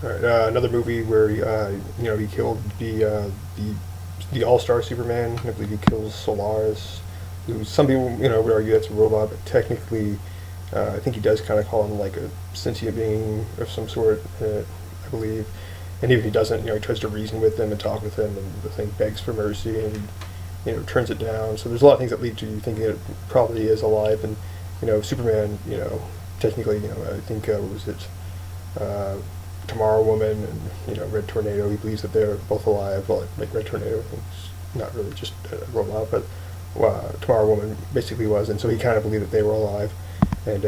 All right, another movie where he killed the All-Star Superman. I believe he kills Solaris, who some people would argue that's a robot, but technically, I think he does kind of call him like a sentient being of some sort. I believe, and even if he doesn't, he tries to reason with them and talk with them, and the thing begs for mercy, and turns it down. So there's a lot of things that lead to you thinking it probably is alive, and Superman, technically, I think what was it? Tomorrow Woman and Red Tornado. He believes that they're both alive. Well, like Red Tornado, I think it's not really just a robot, but Tomorrow Woman basically was, and so he kind of believed that they were alive. And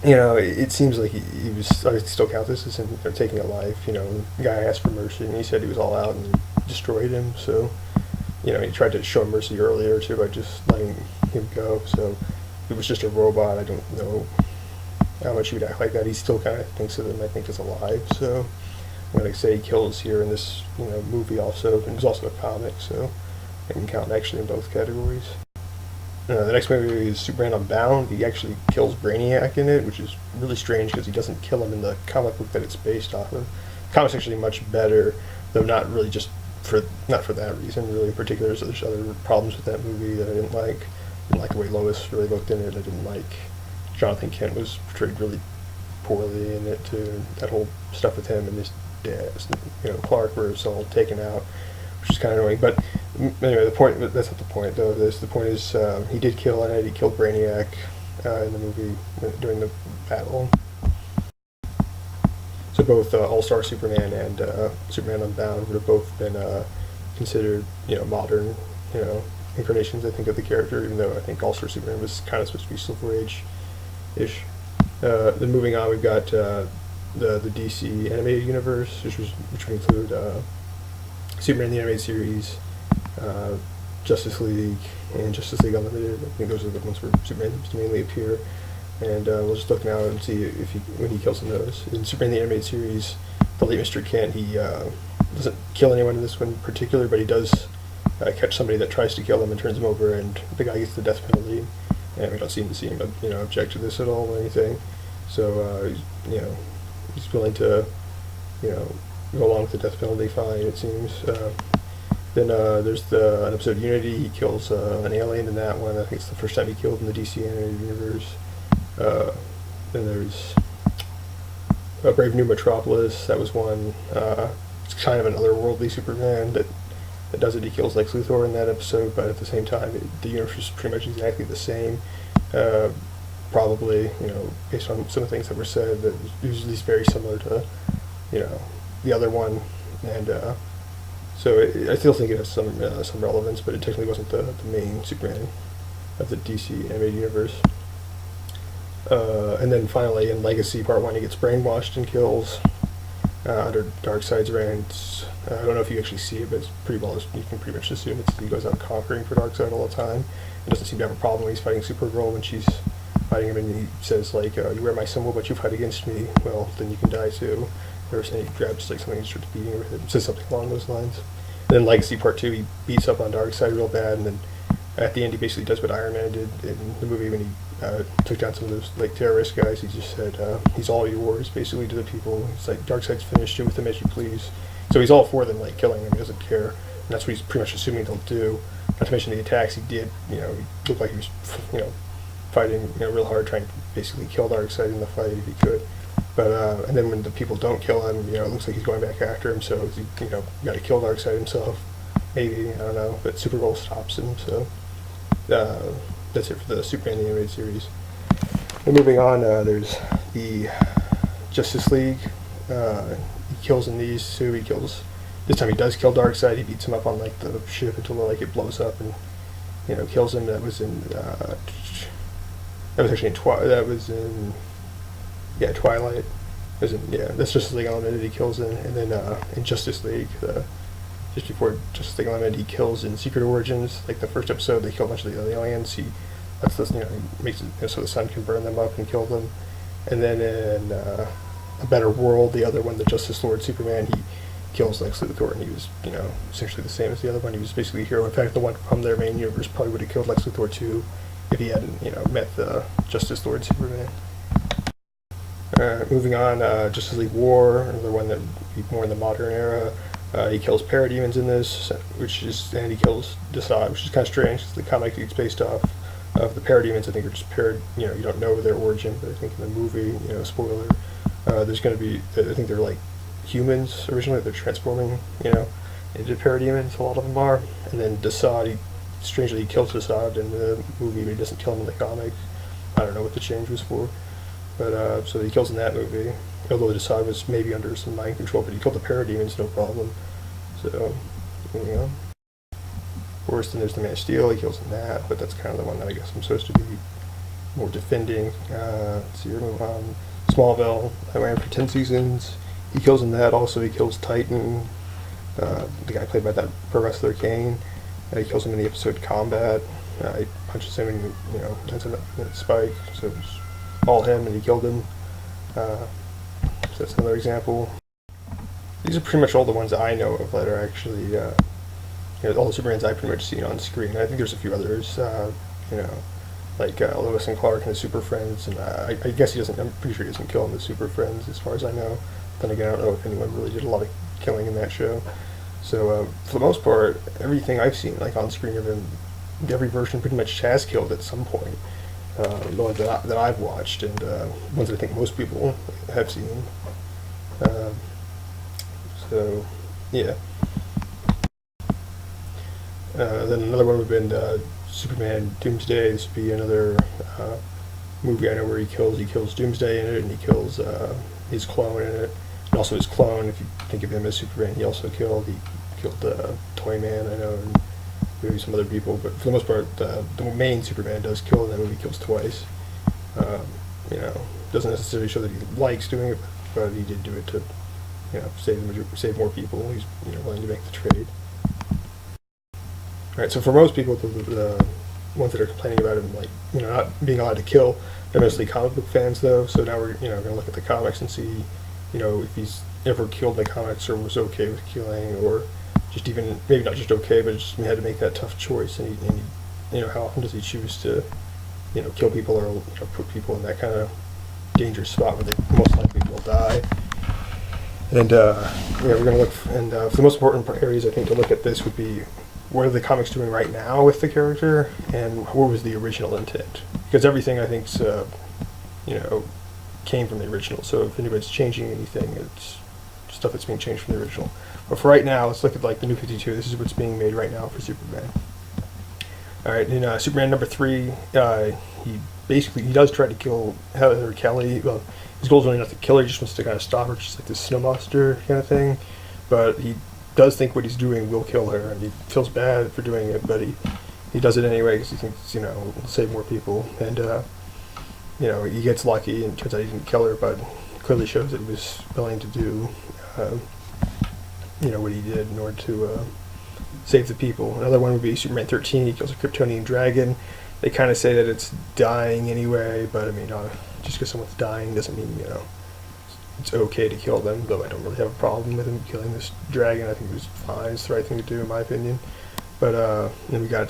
it seems like he was. I still count this as him taking a life. The guy asked for mercy, and he said he was all out and destroyed him. So he tried to show mercy earlier too by just letting him go. So it was just a robot. I don't know how much he would act like that. He still kind of thinks of him, I think, as alive. So I'm going to say he kills here in this movie also, and there's also a comic, so I can count actually in both categories. The next movie is Superman Unbound. He actually kills Brainiac in it, which is really strange because he doesn't kill him in the comic book that it's based off of. The comic's actually much better, though not really not for that reason really in particular. There's other problems with that movie that I didn't like. I didn't like the way Lois really looked in it. I didn't like Jonathan Kent was portrayed really poorly in it too. That whole stuff with him and his dad, Clark, where it's all taken out, which is kind of annoying. But anyway, that's not the point though. The point is he did kill in it. He killed Brainiac in the movie during the battle. So both All-Star Superman and Superman Unbound would have both been considered modern incarnations, I think, of the character. Even though I think All-Star Superman was kind of supposed to be Silver Age-ish. Then moving on, we've got the DC animated universe, which would include Superman the Animated Series, Justice League, and Justice League Unlimited. I think those are the ones where Superman seems to mainly appear. And we'll just look now and see when he kills in those. In Superman the Animated Series, the late Mr. Kent, he doesn't kill anyone in this one in particular, but he does catch somebody that tries to kill him and turns him over, and the guy gets the death penalty. And we don't seem to see him, object to this at all or anything. So, he's willing to, go along with the death penalty fine, it seems. Then there's an episode of Unity. He kills an alien in that one. I think it's the first time he killed in the DC animated universe. Then there's Brave New Metropolis. That was one. It's kind of an otherworldly Superman that does it. He kills Lex Luthor in that episode, but at the same time, the universe is pretty much exactly the same. Probably, based on some of the things that were said, that it was at least very similar to, the other one, and so I still think it has some relevance, but it technically wasn't the main Superman of the DC animated universe. And then finally, in Legacy Part 1, he gets brainwashed and kills under Darkseid's reign. I don't know if you actually see it, but it's pretty well. You can pretty much assume he goes out conquering for Darkseid all the time. He doesn't seem to have a problem when he's fighting Supergirl when she's fighting him, and he says like, "You wear my symbol, but you fight against me. Well, then you can die too." Or he grabs like something and starts beating her with it. Says something along those lines. And then Legacy Part 2, he beats up on Darkseid real bad, and then at the end he basically does what Iron Man did in the movie when he took down some of those like terrorist guys. He just said, "He's all yours," basically to the people. It's like Darkseid's finished. Do with him as you please. So he's all for them, like killing him. He doesn't care, and that's what he's pretty much assuming they'll do. Not to mention the attacks he did. He looked like he was, fighting, real hard, trying to basically kill Darkseid in the fight if he could. But and then when the people don't kill him, it looks like he's going back after him. So he, got to kill Darkseid himself. Maybe, I don't know. But Supergirl stops him. So that's it for the Superman the Animated Series. And moving on, there's the Justice League. He kills in these too. This time he does kill Darkseid. He beats him up on like the ship until like it blows up and kills him. That was in Twilight. That's Justice League Unlimited. He kills in, and then in Justice League, just before Justice League Unlimited, he kills in Secret Origins. Like the first episode, they kill a bunch of the aliens. He makes it so the sun can burn them up and kill them. And then in A Better World, the other one, the Justice Lord Superman, he kills Lex Luthor, and he was essentially the same as the other one. He was basically a hero. In fact, the one from their main universe probably would have killed Lex Luthor too if he hadn't met the Justice Lord Superman. Moving on, Justice League War, the one that would be more in the modern era. He kills parademons in this, and he kills Desaad, which is kind of strange because the comic it's based off of the parademons. I think are just you don't know their origin, but I think in the movie, spoiler, there's going to be, I think they're like humans originally. They're transforming, into parademons. A lot of them are, and then Desaad, strangely, he kills Desaad in the movie, but he doesn't kill him in the comic. I don't know what the change was for. But, so he kills in that movie. Although Desaad was maybe under some mind control, but he killed the parademons, no problem. So, moving on. Of course, then there's the Man of Steel, he kills in that, but that's kind of the one that I guess I'm supposed to be more defending. Let's see, we're moving on. Smallville, I ran for 10 seasons. He kills in that, also he kills Titan, the guy played by that pro wrestler Kane. He kills him in the episode Combat. He punches him and, ends up in Spike, so it's all him, and he killed him. So that's another example. These are pretty much all the ones I know of that are actually, all the Supermans I've pretty much seen on screen. I think there's a few others, like Lois and Clark and the Super Friends, and I guess he doesn't, I'm pretty sure he doesn't kill in the Super Friends as far as I know. Then again, I don't know if anyone really did a lot of killing in that show. So for the most part, everything I've seen like on screen of him, every version pretty much has killed at some point. The ones that I've watched, and ones that I think most people have seen. So, yeah. Then another one would have been Superman Doomsday. This would be another movie I know where he kills Doomsday in it, and he kills his clone in it. And also his clone, if you think of him as Superman, he also killed Toyman, I know, and maybe some other people, but for the most part, the main Superman does kill, and that movie kills twice. Doesn't necessarily show that he likes doing it, but he did do it to, save more people. He's, willing to make the trade. Alright, so for most people, the ones that are complaining about him, not being allowed to kill, they're mostly comic book fans, though, so now we're, going to look at the comics and see, if he's ever killed in the comics or was okay with killing, or just even, maybe not just okay, but just had to make that tough choice, and how often does he choose to, kill people or put people in that kind of dangerous spot where they most likely will die. And, we're going to look, and for the most important areas, I think, to look at this would be, what are the comics doing right now with the character, and what was the original intent? Because everything, I think, came from the original, so if anybody's changing anything, it's stuff that's being changed from the original. But for right now, let's look at the New 52. This is what's being made right now for Superman. Alright, in Superman number 3, he does try to kill Heather Kelly. Well, his goal is really not to kill her, he just wants to kind of stop her, just like this snow monster kind of thing. But he does think what he's doing will kill her, and he feels bad for doing it, but he does it anyway because he thinks, it'll save more people. And, he gets lucky, and it turns out he didn't kill her, but it clearly shows that he was willing to do, what he did in order to save the people. Another one would be Superman 13. He kills a Kryptonian dragon. They kind of say that it's dying anyway, but I mean, just because someone's dying doesn't mean, it's okay to kill them, though I don't really have a problem with him killing this dragon. I think it was fine. It's the right thing to do, in my opinion. But then we got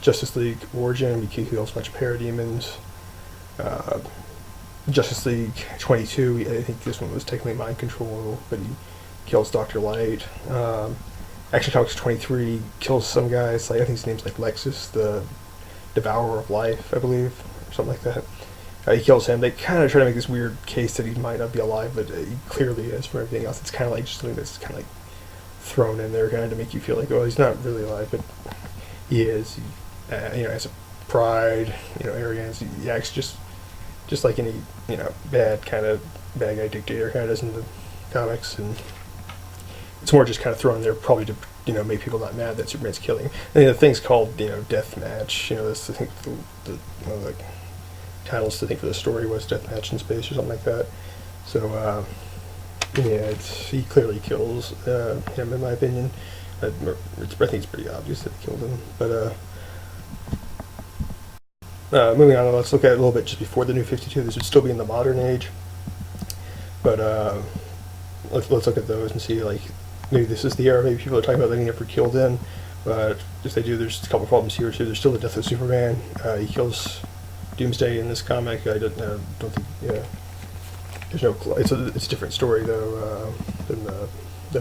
Justice League Origin. He kills a bunch of parademons. Justice League 22, I think this one was technically mind control, but he kills Dr. Light. Action Comics 23 kills some guy. I think his name's like Lexus, the Devourer of Life, I believe, or something like that. He kills him. They kind of try to make this weird case that he might not be alive, but he clearly is from everything else. It's kind of like just something that's kind of like thrown in there, kind of to make you feel like, oh, he's not really alive, but he is. He, has a pride, arrogance. He acts just like any, bad guy dictator kind of does in the comics, and it's more just kind of thrown there probably to, make people not mad that Superman's killing. And the thing's called, Death Match. This, I think, one of the titles I think for the story was Death Match in Space or something like that. So, he clearly kills him, in my opinion. I think it's pretty obvious that he killed him. But, moving on, let's look at it a little bit just before the New 52. This would still be in the modern age. But, let's look at those and see, maybe this is the era maybe people are talking about that he never killed in. But if they do, there's a couple problems here too. There's still the death of Superman. He kills Doomsday in this comic. I don't think, there's no. It's a different story though than the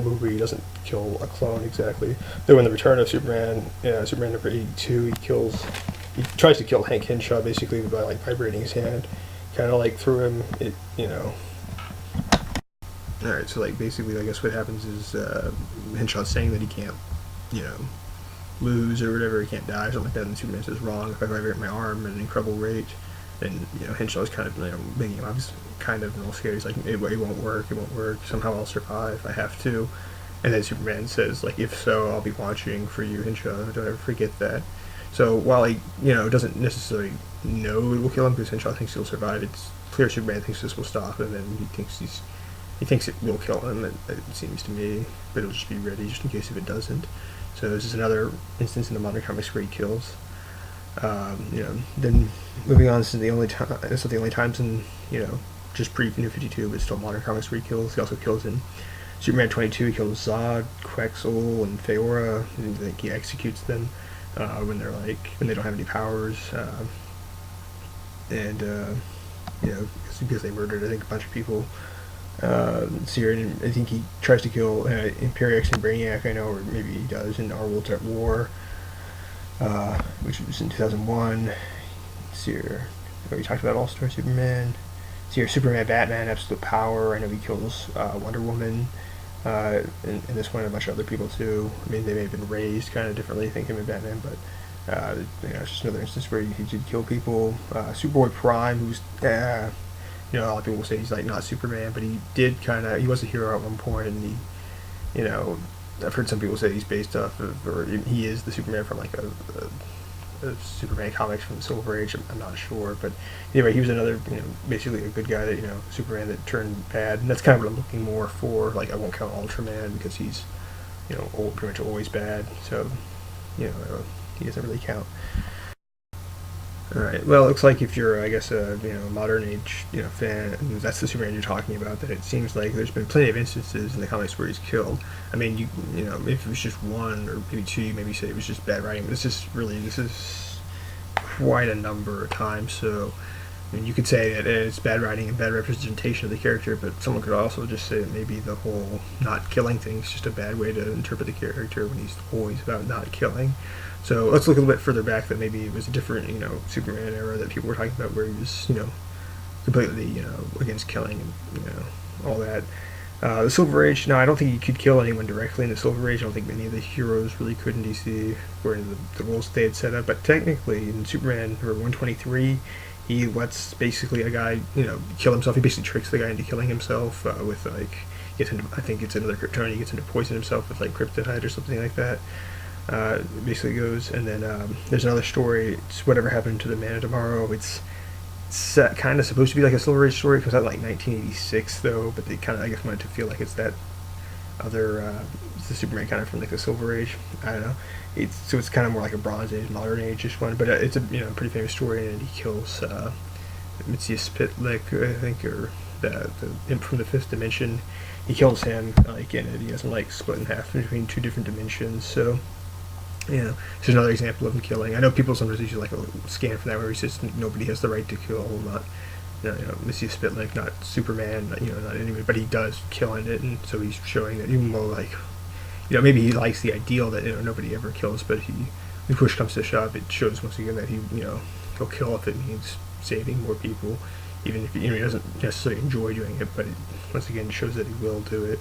movie. He doesn't kill a clone exactly. Though in the Return of Superman, Superman number 82, he tries to kill Hank Henshaw basically by like vibrating his hand, kind of like through him. All right, so like basically, I guess what happens is Henshaw's saying that he can't, you know, lose or whatever, he can't die or something like that. And Superman says, "Wrong. If I vibrate my arm in an incredible rage," and Henshaw's kind of making him obviously kind of real scared. He's like, "It won't work. It won't work. Somehow I'll survive. I have to." And then Superman says, like, "If so, I'll be watching for you, Henshaw. Don't ever forget that." So while he doesn't necessarily know it will kill him because Henshaw thinks he'll survive, it's clear Superman thinks this will stop him, and he thinks it will kill him. It seems to me, but it'll just be ready just in case if it doesn't. So this is another instance in the modern comics where he kills. Then moving on, this is the only times in just pre New 52, but still modern comics where he kills. He also kills in Superman 22. He kills Zod, Quetzal, and Feora. And I think he executes them when they don't have any powers, because they murdered a bunch of people. I think he tries to kill Imperiex and Brainiac, I know, or maybe he does in Our Worlds at War, which was in 2001. We talked about All-Star Superman. Superman, Batman, Absolute Power. I know he kills Wonder Woman. And this one, and a bunch of other people too. I mean, they may have been raised kind of differently, I think, him and Batman, but it's just another instance where he did kill people. Superboy Prime, who's a lot of people will say he's like not Superman, but he was a hero at one point, and I've heard some people say he's based off of, or he is the Superman from like a Superman comics from the Silver Age. I'm not sure, but anyway, he was another, basically a good guy that, Superman that turned bad, and that's kind of what I'm looking more for. Like, I won't count Ultraman because he's, pretty much always bad, so, he doesn't really count. Alright, well, it looks like if you're, I guess, a modern age, fan, and that's the Superman you're talking about, that it seems like there's been plenty of instances in the comics where he's killed. I mean, if it was just one or maybe two, you maybe say it was just bad writing, but this is quite a number of times. So, I mean, you could say that it's bad writing and bad representation of the character, but someone could also just say that maybe the whole not killing thing is just a bad way to interpret the character when he's always about not killing. So let's look a little bit further back, that maybe it was a different, Superman era that people were talking about, where he was, completely, against killing and, all that. The Silver Age, no, I don't think he could kill anyone directly in the Silver Age. I don't think any of the heroes really could in DC, according to the rules they had set up. But technically, in Superman number 123, he lets basically a guy, kill himself. He basically tricks the guy into killing himself with, I think it's another Kryptonian. He gets him to poison himself with, kryptonite or something like that. Basically goes, and then there's another story. It's Whatever Happened to the Man of Tomorrow. It's kind of supposed to be like a Silver Age story. It comes out 1986 though, but they kind of, I guess, wanted to feel like it's that other it's the Superman kind of from the Silver Age. I don't know. It's kind of more like a Bronze Age, Modern Age-ish one, but it's a pretty famous story, and he kills Mitzi Spitlick, I think, or the imp from the Fifth Dimension. He kills him, and he has him split in half between two different dimensions. So. It's another example of him killing. I know people sometimes use a scan for that where he says nobody has the right to kill, not Missy Spitlick, not Superman, not anybody, but he does kill in it, and so he's showing that even though maybe he likes the ideal that nobody ever kills, but when push comes to shove, it shows once again that he'll kill if it means saving more people, even if he doesn't necessarily enjoy doing it, but it once again shows that he will do it.